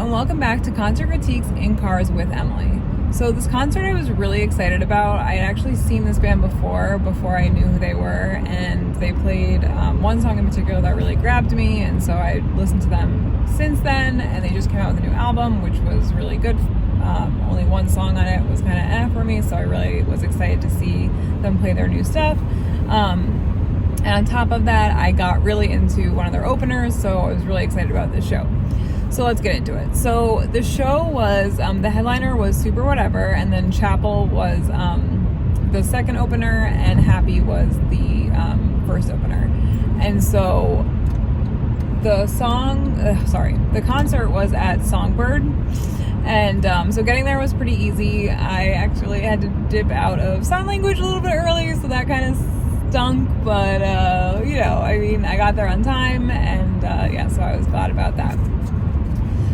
and welcome back to Concert Critiques in Cars with Emily. So this concert I was really excited about. I had actually seen this band before I knew who they were, and they played one song in particular that really grabbed me, and so I listened to them since then, and they just came out with a new album, which was really good. Only one song on it was kind of for me, so I really was excited to see them play their new stuff. And on top of that, I got really into one of their openers, so I was really excited about this show. So let's get into it. So the show was, the headliner was Super Whatevr, and then Chapel was the second opener, and Happy was the first opener. And so the concert was at Songbyrd, and so getting there was pretty easy. I actually had to dip out of sign language a little bit early, so that kind of stunk, but I got there on time, and so I was glad about that.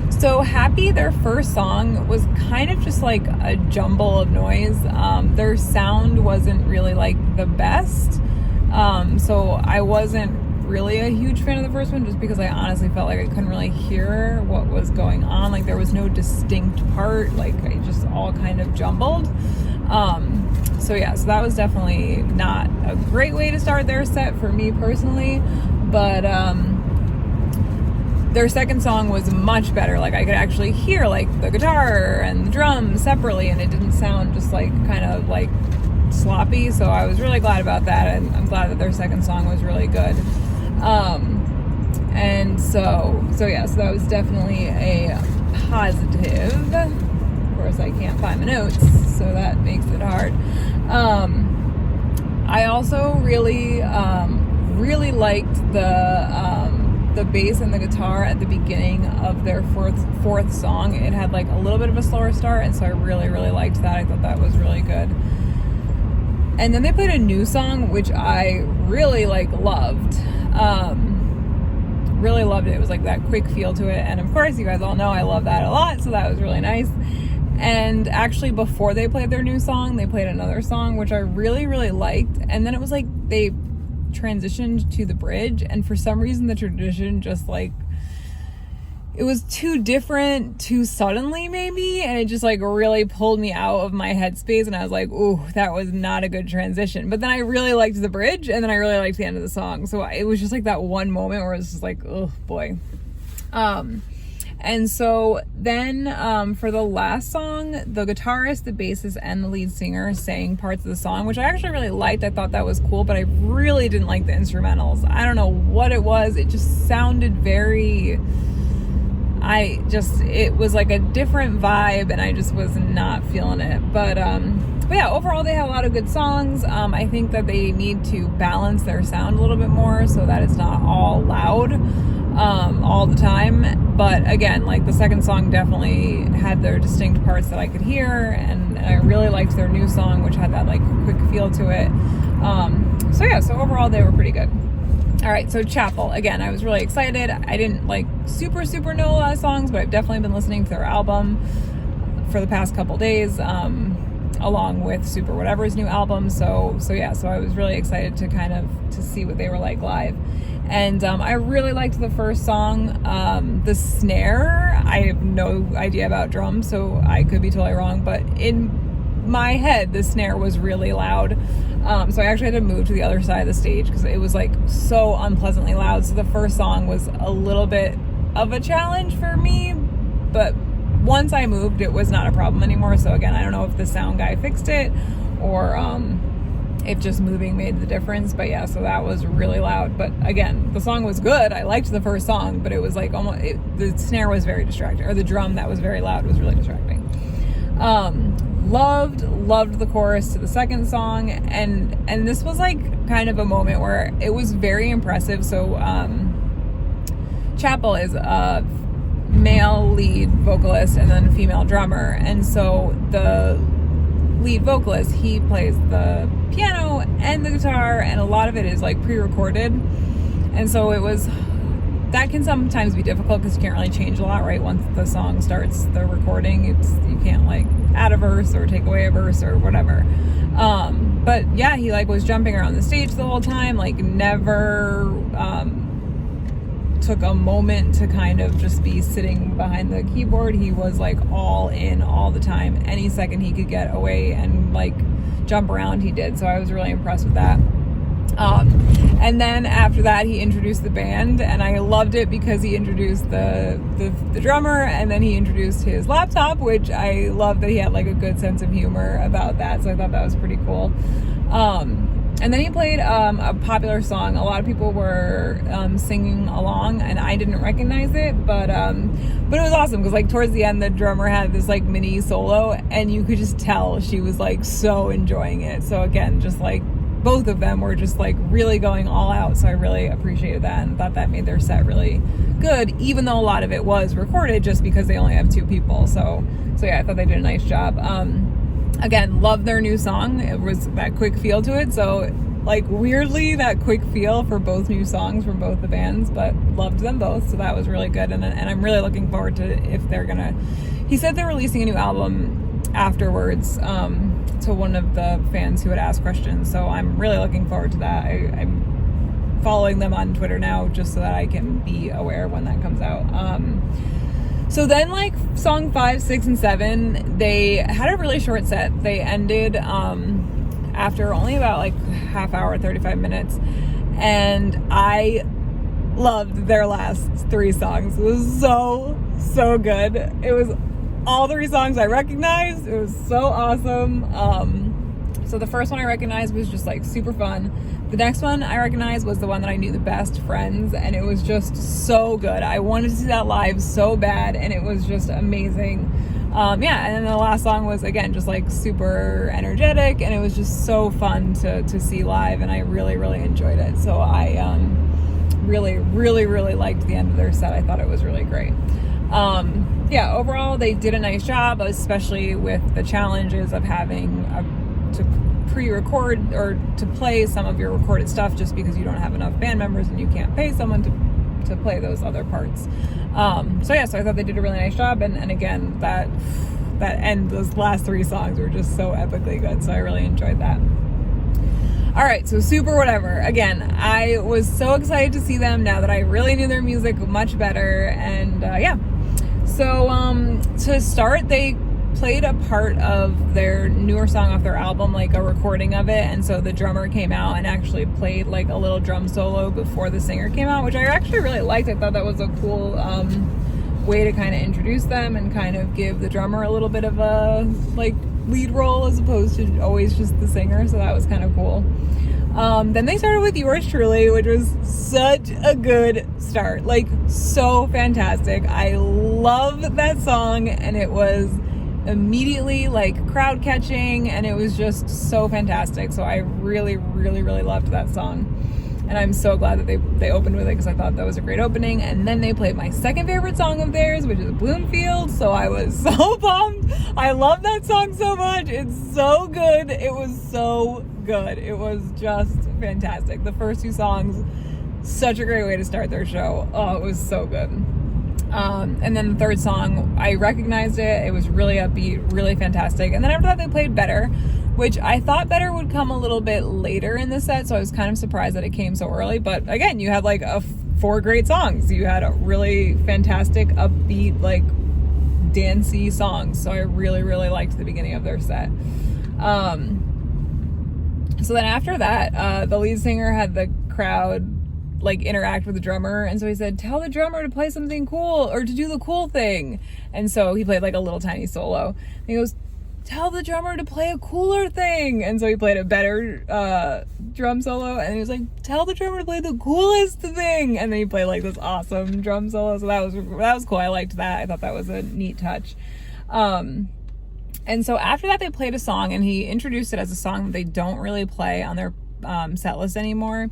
So Happy, their first song, was kind of just like a jumble of noise. Their sound wasn't really like the best, so I wasn't really a huge fan of the first one, just because I honestly felt like I couldn't really hear what was going on. Like there was no distinct part, like it just all kind of jumbled. So that was definitely not a great way to start their set for me personally, but their second song was much better. Like I could actually hear like the guitar and the drums separately, and it didn't sound just like kind of like sloppy. So I was really glad about that, and I'm glad that their second song was really good. So that was definitely a positive. Of course, I can't find my notes, so that makes it hard. I also really liked the bass and the guitar at the beginning of their fourth song. It had like a little bit of a slower start, and so I really liked that. I thought that was really good. And then they played a new song, which I really loved. Really loved it. It was like that quick feel to it, and of course you guys all know I love that a lot, so that was really nice. And actually before they played their new song, they played another song which I really liked, and then it was like they transitioned to the bridge, and for some reason the tradition just like it was too different too suddenly maybe, and it just like really pulled me out of my headspace, and I was like, ooh, that was not a good transition. But then I really liked the bridge, and then I really liked the end of the song, so it was just like that one moment where it was just like, oh boy. And so then for the last song, the guitarist, the bassist, and the lead singer sang parts of the song, which I actually really liked. I thought that was cool, but I really didn't like the instrumentals. I don't know what it was. It just sounded it was like a different vibe, and I just was not feeling it. But yeah, overall they had a lot of good songs. I think that they need to balance their sound a little bit more so that it's not all loud all the time. But again, like the second song definitely had their distinct parts that I could hear, and I really liked their new song, which had that like quick feel to it. So overall they were pretty good. All right, so Chapel, again, I was really excited. I didn't like super know a lot of songs, but I've definitely been listening to their album for the past couple days, along with Super Whatevr's new album. So I was really excited to see what they were like live. And I really liked the first song. The snare, I have no idea about drums, so I could be totally wrong, but in my head, the snare was really loud. So I actually had to move to the other side of the stage because it was like so unpleasantly loud. So the first song was a little bit of a challenge for me, but once I moved, it was not a problem anymore. So again, I don't know if the sound guy fixed it or if just moving made the difference. But yeah, so that was really loud. But again, the song was good. I liked the first song, but it was like the snare was very distracting, or the drum that was very loud was really distracting. Loved the chorus to the second song, and this was like kind of a moment where it was very impressive. So Chapel is a male lead vocalist and then female drummer, and so the lead vocalist, he plays the piano and the guitar, and a lot of it is like pre-recorded, and so that can sometimes be difficult because you can't really change a lot, right? Once the song starts the recording, you can't like add a verse or take away a verse or whatever. But yeah, he like was jumping around the stage the whole time, like never took a moment to kind of just be sitting behind the keyboard. He was like all in all the time. Any second he could get away and like jump around, he did. So I was really impressed with that. And then after that, he introduced the band, and I loved it because he introduced the drummer, and then he introduced his laptop, which I love that he had like a good sense of humor about that. So I thought that was pretty cool. And then he played a popular song. A lot of people were singing along, and I didn't recognize it, but it was awesome because like towards the end, the drummer had this like mini solo, and you could just tell she was like so enjoying it. So again, just like both of them were just like really going all out. So I really appreciated that and thought that made their set really good, even though a lot of it was recorded just because they only have 2 people. So yeah, I thought they did a nice job. Again, love their new song. It was that quick feel to it. So like weirdly that quick feel for both new songs from both the bands, but loved them both. So that was really good. And I'm really looking forward to if they're gonna, he said they're releasing a new album afterwards, to one of the fans who had asked questions. So I'm really looking forward to that. I'm following them on Twitter now just so that I can be aware when that comes out. So then like song 5, 6, and 7, they had a really short set. They ended after only about like half hour, 35 minutes. And I loved their last 3 songs. It was so good. It was all 3 songs I recognized. It was so awesome. So the first one I recognized was just like super fun. The next one I recognized was the one that I knew the best, Friends, and it was just so good. I wanted to see that live so bad, and it was just amazing. Yeah, and then the last song was again just like super energetic, and it was just so fun to see live, and I really enjoyed it. So I really liked the end of their set. I thought it was really great. Yeah, overall they did a nice job, especially with the challenges of having to pre-record or to play some of your recorded stuff just because you don't have enough band members and you can't pay someone to play those other parts. So I thought they did a really nice job, and again that end, those last 3 songs were just so epically good, so I really enjoyed that. All right, so Super Whatevr. Again, I was so excited to see them now that I really knew their music much better, and yeah. So to start, they played a part of their newer song off their album, like a recording of it, and so the drummer came out and actually played like a little drum solo before the singer came out, which I actually really liked. I thought that was a cool way to kind of introduce them and kind of give the drummer a little bit of a like lead role as opposed to always just the singer, so that was kind of cool. Then they started with Yours Truly, which was such a good start, like so fantastic. I love that song, and it was immediately like crowd catching, and it was just so fantastic. So I really loved that song, and I'm so glad that they opened with it because I thought that was a great opening. And then they played my second favorite song of theirs, which is Bloomfield. So I was so pumped. I love that song so much. It's so good. It was so good. It was just fantastic. The first 2 songs, such a great way to start their show. Oh, it was so good. And then the third song, I recognized it. It was really upbeat, really fantastic. And then after that, they played Better, which I thought Better would come a little bit later in the set. So I was kind of surprised that it came so early. But again, you had like 4 great songs. You had a really fantastic, upbeat, like dancey songs. So I really liked the beginning of their set. So then after that, the lead singer had the crowd like interact with the drummer, and so he said, tell the drummer to play something cool or to do the cool thing. And so he played like a little tiny solo, and he goes, tell the drummer to play a cooler thing. And so he played a better drum solo, and he was like, tell the drummer to play the coolest thing. And then he played like this awesome drum solo. So that was cool. I liked that. I thought that was a neat touch. And so after that, they played a song, and he introduced it as a song that they don't really play on their set list anymore.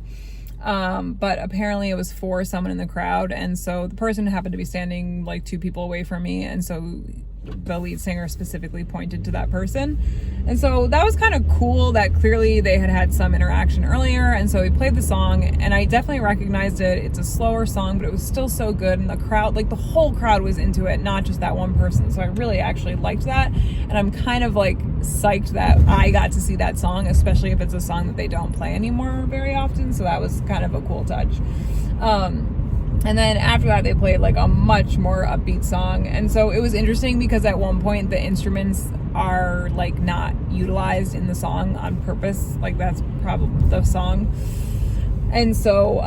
But apparently it was for someone in the crowd, and so the person happened to be standing like 2 people away from me, and so the lead singer specifically pointed to that person. And so that was kind of cool that clearly they had some interaction earlier, and so he played the song, and I definitely recognized it. It's a slower song, but it was still so good, and the crowd, like the whole crowd was into it, not just that one person. So I really actually liked that, and I'm kind of like psyched that I got to see that song, especially if it's a song that they don't play anymore very often. So that was kind of a cool touch. And then after that, they played like a much more upbeat song. And so it was interesting because at one point the instruments are like not utilized in the song on purpose. Like that's probably the song. And so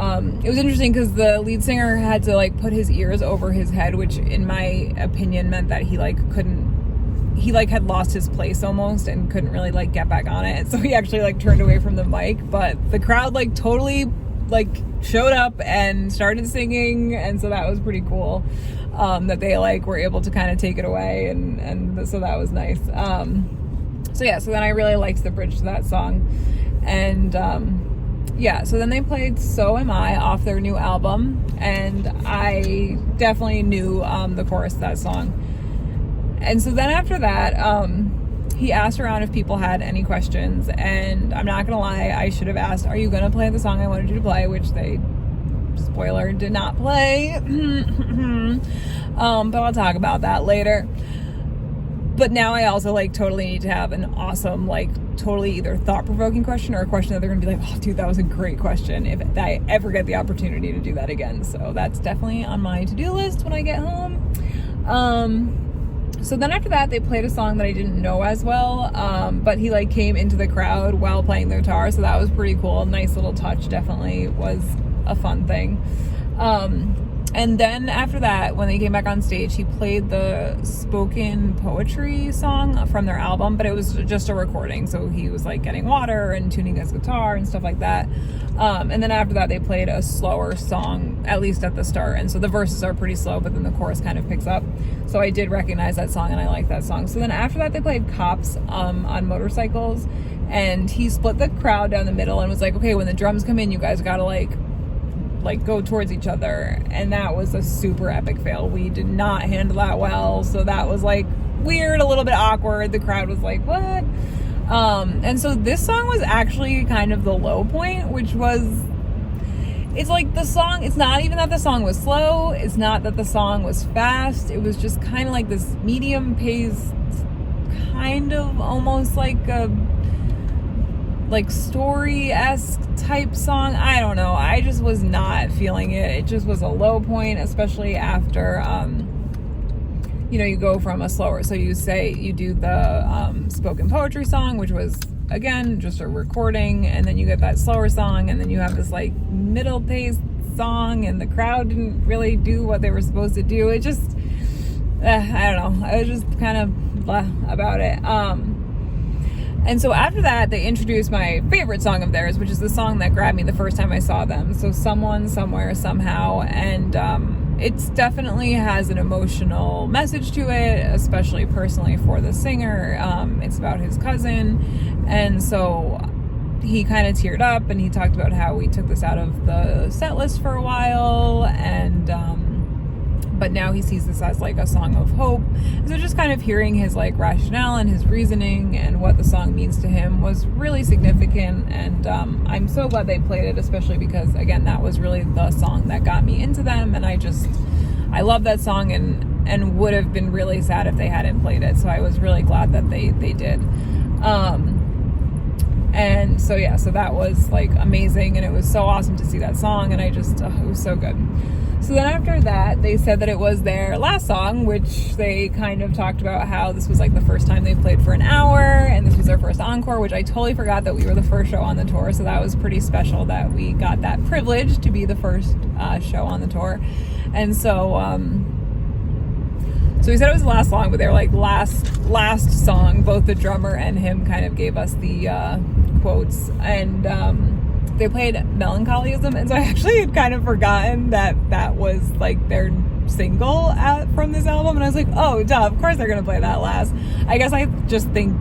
it was interesting because the lead singer had to like put his ears over his head, which in my opinion meant that he like had lost his place almost and couldn't really like get back on it. So he actually like turned away from the mic, but the crowd like totally like showed up and started singing, and so that was pretty cool, that they like were able to kind of take it away, and so that was nice. So then I really liked the bridge to that song, and so then they played So Am I off their new album, and I definitely knew the chorus of that song. And so then after that, he asked around if people had any questions, and I'm not gonna lie, I should have asked, are you gonna play the song I wanted you to play, which they, spoiler, did not play. But I'll talk about that later. But now I also like totally need to have an awesome, like totally either thought-provoking question or a question that they're gonna be like, oh dude, that was a great question, if I ever get the opportunity to do that again. So that's definitely on my to-do list when I get home. So then after that, they played a song that I didn't know as well, but he like came into the crowd while playing the guitar, so that was pretty cool. Nice little touch, definitely was a fun thing. And then after that, when they came back on stage, he played the spoken poetry song from their album, but it was just a recording, so he was like getting water and tuning his guitar and stuff like that. And then after that, they played a slower song, at least at the start, and so the verses are pretty slow, but then the chorus kind of picks up. So I did recognize that song, and I like that song. So then after that, they played Cops on motorcycles, and he split the crowd down the middle and was like, okay, when the drums come in, you guys gotta like go towards each other. And that was a super epic fail. We did not handle that well, so that was like weird, a little bit awkward. The crowd was like, what? And so this song was actually kind of the low point, which was, it's like the song, it's not even that the song was slow, it's not that the song was fast, it was just kind of like this medium pace, kind of almost like a story-esque type song. I don't know, I just was not feeling it. It just was a low point, especially after you go from a slower, so you do the spoken poetry song, which was again just a recording, and then you get that slower song, and then you have this like middle paced song, and the crowd didn't really do what they were supposed to do. It just I don't know, I was just kind of blah about it. And so after that, they introduced my favorite song of theirs, which is the song that grabbed me the first time I saw them. So Someone, Somewhere, Somehow. And it definitely has an emotional message to it, especially personally for the singer. It's about his cousin. And so he kind of teared up, and he talked about how we took this out of the set list for a while, and but now he sees this as like a song of hope. So just kind of hearing his like rationale and his reasoning and what the song means to him was really significant. And I'm so glad they played it, especially because again, that was really the song that got me into them. And I love that song, and would have been really sad if they hadn't played it. So I was really glad that they did. And so yeah, so that was like amazing, and it was so awesome to see that song, and it was so good. So then after that, they said that it was their last song, which they kind of talked about how this was like the first time they played for an hour, and this was their first encore, which I totally forgot that we were the first show on the tour. So that was pretty special that we got that privilege to be the first show on the tour. And so we said it was the last song, but they were like last song. Both the drummer and him kind of gave us the quotes, and they played Melancholyism, and so I actually had kind of forgotten that was like their single from this album, and I was like, oh duh, of course they're gonna play that last. I guess I just think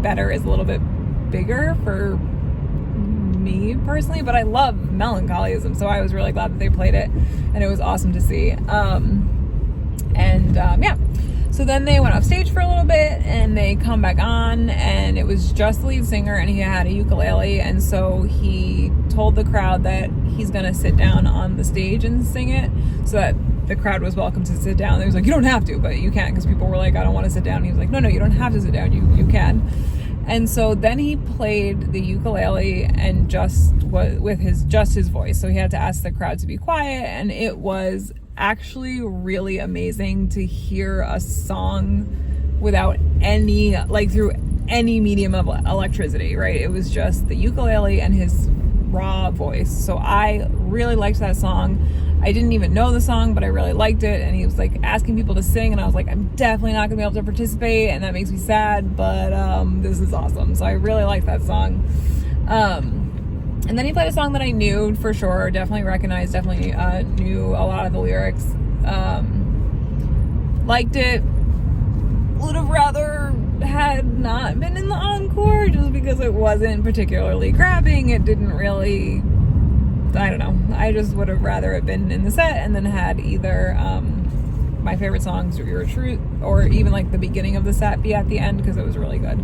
Better is a little bit bigger for me personally, but I love Melancholyism, so I was really glad that they played it, and it was awesome to see. So then they went off stage for a little bit, and they come back on, and it was just the lead singer, and he had a ukulele, and so he told the crowd that he's gonna sit down on the stage and sing it, so that the crowd was welcome to sit down. He was like, you don't have to, but you can, because people were like, I don't want to sit down. And he was like, no, you don't have to sit down, you can. And so then he played the ukulele and with his voice. So he had to ask the crowd to be quiet, and it was actually really amazing to hear a song without any, like, through any medium of electricity, right? It was just the ukulele and his raw voice. So I really liked that song. I didn't even know the song, but I really liked it. And he was like asking people to sing, and I was like, I'm definitely not gonna be able to participate, and that makes me sad, but this is awesome. So I really liked that song. And then he played a song that I knew for sure, definitely recognized, definitely knew a lot of the lyrics. Liked it. Would have rather had not been in the encore, just because it wasn't particularly grabbing. It didn't really, I don't know. I just would have rather it been in the set and then had either my favorite songs, Your Truth, or even like the beginning of the set be at the end, because it was really good.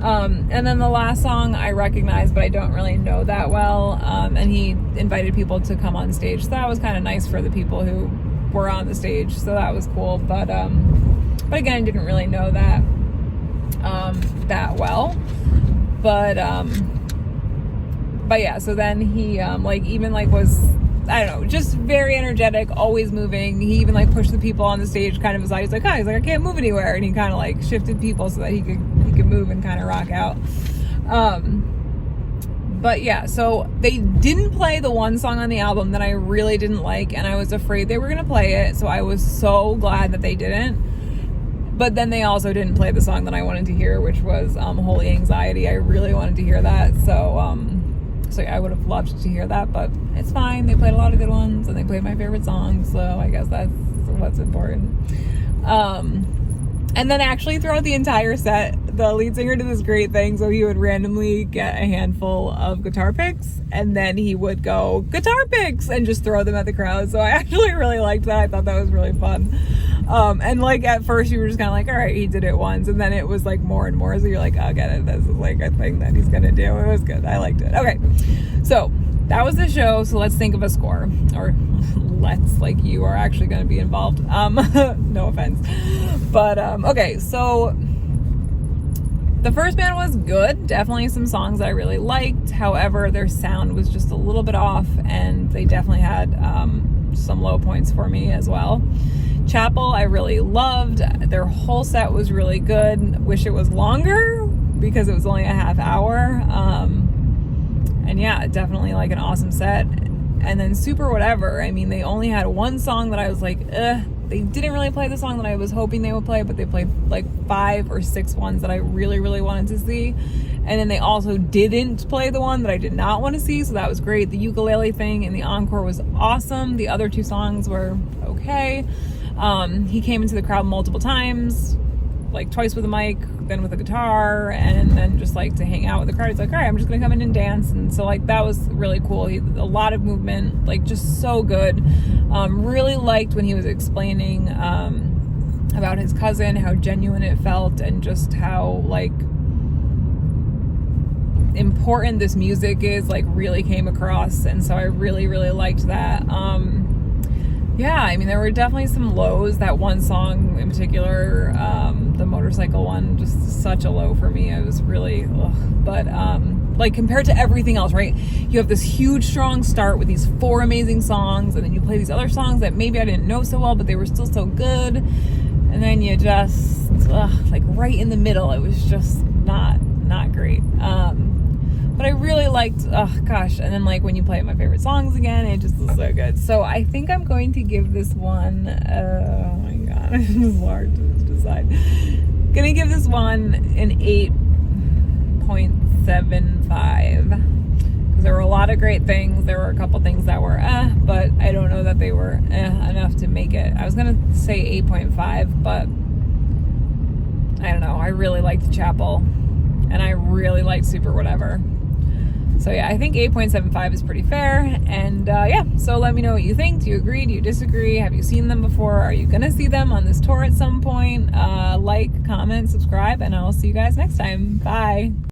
And then the last song I recognized, but I don't really know that well. And he invited people to come on stage, so that was kind of nice for the people who were on the stage. So that was cool. But again, I didn't really know that that well. But yeah, so then he was, I don't know, just very energetic, always moving. He even like pushed the people on the stage kind of aside. He's like, I can't move anywhere, and he kind of like shifted people so that he could move and kind of rock out. But yeah, so they didn't play the one song on the album that I really didn't like, and I was afraid they were gonna play it, so I was so glad that they didn't. But then they also didn't play the song that I wanted to hear, which was Holy Anxiety. I really wanted to hear that, so yeah, I would have loved to hear that, but it's fine. They played a lot of good ones, and they played my favorite songs, so I guess that's what's important. And then actually throughout the entire set, the lead singer did this great thing. So he would randomly get a handful of guitar picks, and then he would go, guitar picks, and just throw them at the crowd. So I actually really liked that. I thought that was really fun. And like at first you were just kind of like, all right, he did it once, and then it was like more and more. So you're like, oh, get it. This is like a thing that he's going to do. It was good. I liked it. Okay. So that was the show. So let's think of a score, or let's, like, you are actually going to be involved. No offense. But, okay. So the first band was good. Definitely some songs that I really liked. However, their sound was just a little bit off, and they definitely had, some low points for me as well. Chapel, I really loved. Their whole set was really good. Wish it was longer because it was only a half hour. And yeah, definitely like an awesome set. And then Super Whatevr, I mean, they only had one song that I was like, they didn't really play the song that I was hoping they would play, but they played like 5 or 6 ones that I really, really wanted to see. And then they also didn't play the one that I did not want to see, so that was great. The ukulele thing in the encore was awesome. The other 2 songs were okay. He came into the crowd multiple times, like twice with a mic, then with a guitar, and then just like to hang out with the crowd. He's like, all right, I'm just gonna come in and dance. And so like that was really cool. A lot of movement, like just so good. Really liked when he was explaining about his cousin, how genuine it felt, and just how like important this music is, like really came across. And so I really, really liked that. Yeah, I mean, there were definitely some lows. That one song in particular, the motorcycle one, just such a low for me. It was really, but like compared to everything else, right? You have this huge, strong start with these 4 amazing songs, and then you play these other songs that maybe I didn't know so well, but they were still so good. And then you just, like right in the middle, it was just not great. But I really liked, and then like when you play my favorite songs again, it just was so good. So I think I'm going to give this one, oh my god, it's hard to decide. Gonna give this one an 8.75. Because there were a lot of great things. There were a couple things that were but I don't know that they were enough to make it. I was gonna say 8.5, but I don't know. I really liked Chapel, and I really liked Super Whatevr. So yeah, I think 8.75 is pretty fair. And yeah, so let me know what you think. Do you agree? Do you disagree? Have you seen them before? Are you gonna see them on this tour at some point? Like, comment, subscribe, and I'll see you guys next time. Bye.